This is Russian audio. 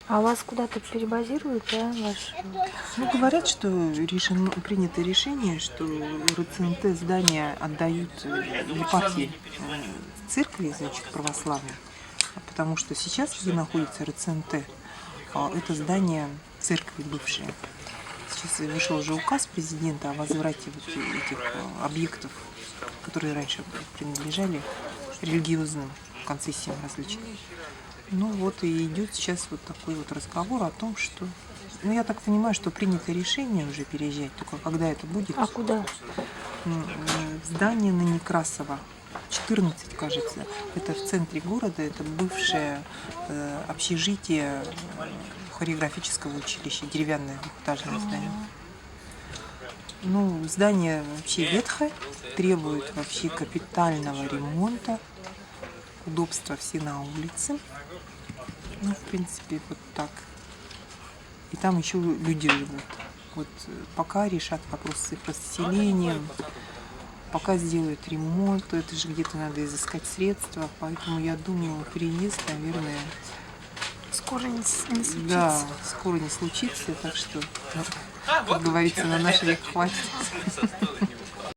А вас куда-то перебазируют, да, ваш? Ну, говорят, что принято решение, что РЦНТ здание отдают епархии церкви, значит, православной, потому что сейчас, где находится РЦНТ, это здание церкви бывшее. Сейчас вышел уже указ президента о возврате вот этих объектов, которые раньше принадлежали религиозным конфессиям различным. Ну вот и идет сейчас вот такой вот разговор о том, что, ну я так понимаю, что принято решение уже переезжать, только когда это будет? А куда? Здание на Некрасова, 14, кажется. Это в центре города, это бывшее общежитие хореографического училища, деревянное двухэтажное здание. Ну, здание вообще ветхое, требует вообще капитального ремонта, удобства все на улице. Ну, в принципе, вот так. И там еще люди живут. Вот пока решат вопрос с их расселением, пока сделают ремонт, то это же где-то надо изыскать средства. Поэтому я думаю, переезд, наверное, Скоро не случится. да, скоро не случится. Так что, ну, как говорится, на наш век хватит.